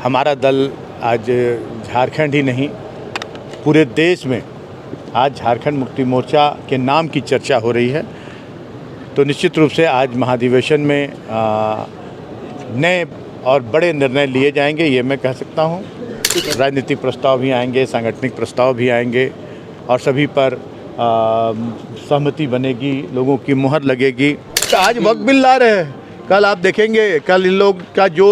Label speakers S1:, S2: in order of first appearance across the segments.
S1: हमारा दल आज झारखंड ही नहीं पूरे देश में आज झारखंड मुक्ति मोर्चा के नाम की चर्चा हो रही है। तो निश्चित रूप से आज महाधिवेशन में नए और बड़े निर्णय लिए जाएंगे, ये मैं कह सकता हूँ। राजनीतिक प्रस्ताव भी आएंगे, सांगठनिक प्रस्ताव भी आएंगे और सभी पर सहमति बनेगी, लोगों की मुहर लगेगी। आज वक्त बिल ला रहे हैं, कल आप देखेंगे, कल इन लोग का जो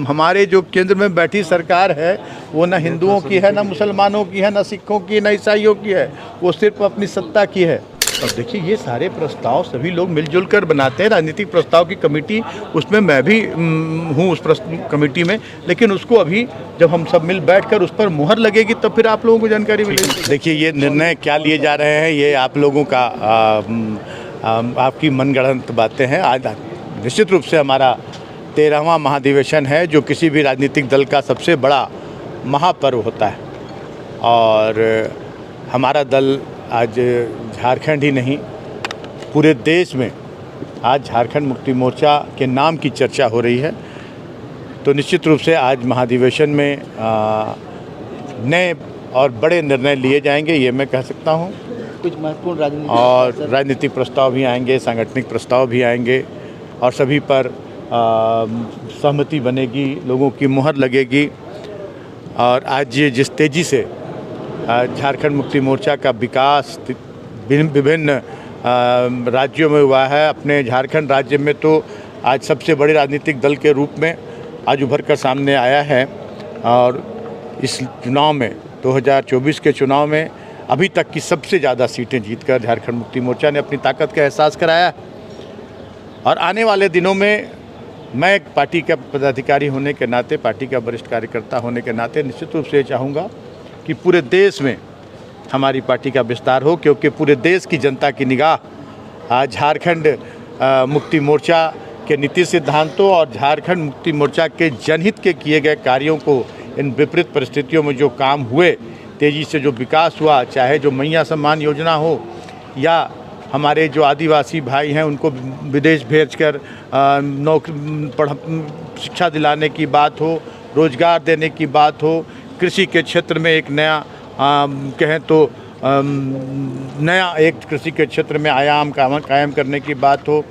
S1: हमारे जो केंद्र में बैठी सरकार है वो ना हिंदुओं की है, ना मुसलमानों की है, ना सिखों की, ना ईसाइयों की है, वो सिर्फ अपनी सत्ता की है। और देखिए ये सारे प्रस्ताव सभी लोग मिलजुल कर बनाते हैं। राजनीतिक प्रस्ताव की कमेटी, उसमें मैं भी हूँ उस कमेटी में, लेकिन उसको अभी जब हम सब मिल बैठकर उस पर मुहर लगेगी तब फिर आप लोगों को जानकारी मिलेगी। देखिए ये निर्णय क्या लिए जा रहे हैं ये आप लोगों का आपकी मनगढ़ंत बातें हैं। आज निश्चित रूप से हमारा 13वां महाधिवेशन है जो किसी भी राजनीतिक दल का सबसे बड़ा महापर्व होता है और हमारा दल आज झारखंड ही नहीं पूरे देश में आज झारखंड मुक्ति मोर्चा के नाम की चर्चा हो रही है। तो निश्चित रूप से आज महाधिवेशन में नए और बड़े निर्णय लिए जाएंगे, ये मैं कह सकता हूँ।
S2: कुछ महत्वपूर्ण
S1: राजनीतिक प्रस्ताव भी आएंगे, सांगठनिक प्रस्ताव भी आएंगे और सभी पर सहमति बनेगी, लोगों की मुहर लगेगी। और आज ये जिस तेज़ी से झारखंड मुक्ति मोर्चा का विकास विभिन्न राज्यों में हुआ है, अपने झारखंड राज्य में तो आज सबसे बड़े राजनीतिक दल के रूप में आज उभर कर सामने आया है। और इस चुनाव में 2024 के चुनाव में अभी तक की सबसे ज़्यादा सीटें जीतकर झारखंड मुक्ति मोर्चा ने अपनी ताकत का एहसास कराया। और आने वाले दिनों में मैं एक पार्टी का पदाधिकारी होने के नाते, पार्टी का वरिष्ठ कार्यकर्ता होने के नाते निश्चित रूप से चाहूँगा कि पूरे देश में हमारी पार्टी का विस्तार हो, क्योंकि पूरे देश की जनता की निगाह आज झारखंड मुक्ति मोर्चा के नीति सिद्धांतों और झारखंड मुक्ति मोर्चा के जनहित के किए गए कार्यों को, इन विपरीत परिस्थितियों में जो काम हुए, तेज़ी से जो विकास हुआ, चाहे जो मैया सम्मान योजना हो या हमारे जो आदिवासी भाई हैं उनको विदेश भेजकर शिक्षा दिलाने की बात हो, रोज़गार देने की बात हो, कृषि के क्षेत्र में एक नया कहें तो नया एक कृषि के क्षेत्र में आयाम कायम करने की बात हो,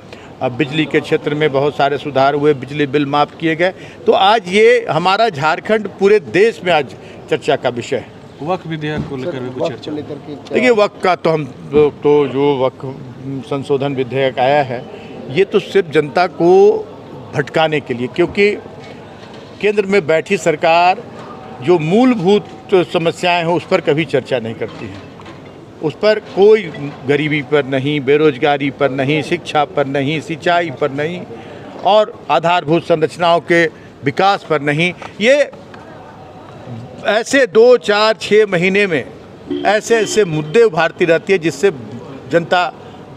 S1: बिजली के क्षेत्र में बहुत सारे सुधार हुए, बिजली बिल माफ़ किए गए। तो आज ये हमारा झारखंड पूरे देश में आज चर्चा का विषय है।
S3: वक्फ विधेयक को लेकर भी कुछ चर्चा।
S1: देखिए वक्फ का तो जो वक्फ संशोधन विधेयक आया है ये तो सिर्फ जनता को भटकाने के लिए, क्योंकि केंद्र में बैठी सरकार जो मूलभूत समस्याएं हैं उस पर कभी चर्चा नहीं करती है। उस पर कोई गरीबी पर नहीं, बेरोजगारी पर नहीं, शिक्षा पर नहीं, सिंचाई पर नहीं और आधारभूत संरचनाओं के विकास पर नहीं। ये ऐसे 2, 4, 6 महीने में ऐसे मुद्दे उभारती रहती है जिससे जनता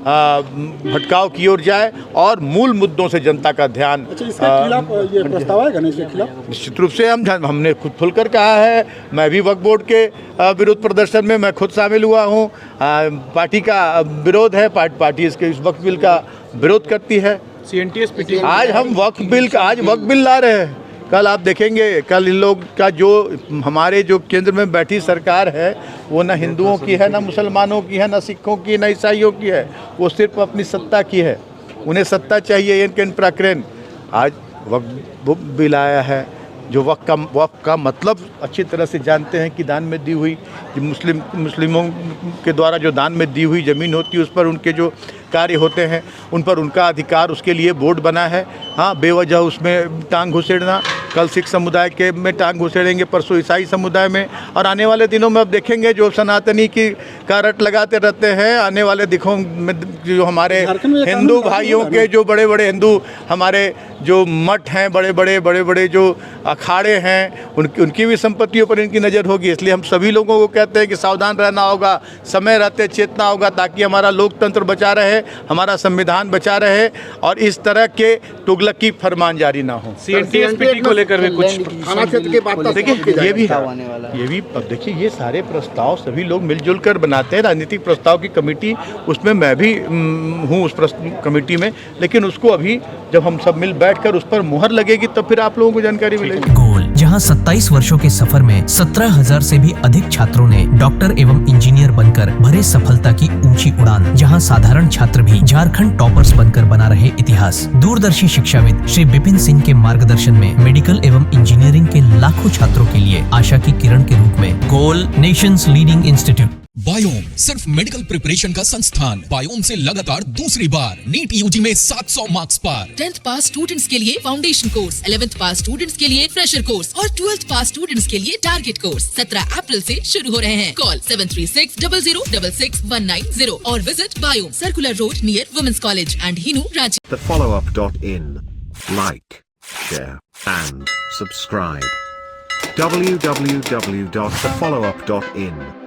S1: भटकाव की ओर जाए और मूल मुद्दों से जनता का ध्यान।
S2: अच्छा, इसके खिलाफ ये प्रस्ताव आएगा ना? इसके खिलाफ
S1: निश्चित रूप से हमने खुद खुलकर कहा है। मैं भी वक्फ बोर्ड के विरोध प्रदर्शन में मैं खुद शामिल हुआ हूँ। पार्टी का विरोध है, पार्टी इस वक्फ बिल का विरोध करती है।
S3: CNTS
S1: आज हम वक्फ बिल ला रहे हैं, कल आप देखेंगे, कल इन लोग का जो हमारे जो केंद्र में बैठी सरकार है वो ना हिंदुओं की है, ना मुसलमानों की है, ना सिखों की, ना ईसाइयों की है, वो सिर्फ अपनी सत्ता की है। उन्हें सत्ता चाहिए इनके प्रकरण। आज वक्फ बिल आया है जो वक्फ का मतलब अच्छी तरह से जानते हैं कि दान में दी हुई मुस्लिमों के द्वारा जो दान में दी हुई ज़मीन होती है उस पर उनके जो कार्य होते हैं उन पर उनका अधिकार, उसके लिए बोर्ड बना है। हाँ, बेवजह उसमें टांग घुसेड़ना, कल सिख समुदाय के में टांग घुसेड़ेंगे, परसों ईसाई समुदाय में, और आने वाले दिनों में अब देखेंगे जो सनातनी की कारट लगाते रहते हैं। आने वाले दिनों में जो हमारे हिंदू भाइयों के जो बड़े बड़े हिंदू हमारे जो मठ हैं, बड़े बड़े जो अखाड़े हैं, उनकी भी संपत्तियों पर इनकी नज़र होगी। इसलिए हम सभी लोगों को कहते हैं कि सावधान रहना होगा, समय रहते चेतना होगा, ताकि हमारा लोकतंत्र बचा रहे, हमारा संविधान बचा रहे और इस तरह के तुगलकी फरमान जारी ना हो।
S3: CNTS को लेकर भी कुछ
S2: थाना क्षेत्र के बात
S1: देखिए ये भी अब देखिए ये सारे प्रस्ताव सभी लोग मिलजुल कर बनाते हैं। राजनीतिक प्रस्ताव की कमेटी, उसमें मैं भी हूँ उस कमेटी में, लेकिन उसको अभी जब हम सब मिल बैठकर उस पर मुहर लगेगी तब फिर आप लोगों को जानकारी मिलेगी।
S4: जहां 27 वर्षों के सफर में 17,000 से भी अधिक छात्रों ने डॉक्टर एवं इंजीनियर बनकर भरे सफलता की ऊंची उड़ान। जहां साधारण छात्र भी झारखंड टॉपर्स बनकर बना रहे इतिहास। दूरदर्शी शिक्षाविद श्री विपिन सिंह के मार्गदर्शन में मेडिकल एवं इंजीनियरिंग के लाखों छात्रों के लिए आशा की किरण के रूप में गोल नेशंस लीडिंग इंस्टीट्यूट।
S5: बायोम सिर्फ मेडिकल प्रिपरेशन का संस्थान। बायोम से लगातार दूसरी बार नीट यूजी में 700 मार्क्स पार।
S6: 10th पास स्टूडेंट्स के लिए फाउंडेशन कोर्स, 11th पास स्टूडेंट्स के लिए फ्रेशर कोर्स और 12th पास स्टूडेंट्स के लिए टारगेट कोर्स 17 अप्रैल से शुरू हो रहे हैं। कॉल 7360066190 और visit Biome, circular road near women's college and Hinoo, Ranchi.
S7: thefollowup.in. Like, share, and subscribe. www.thefollowup.in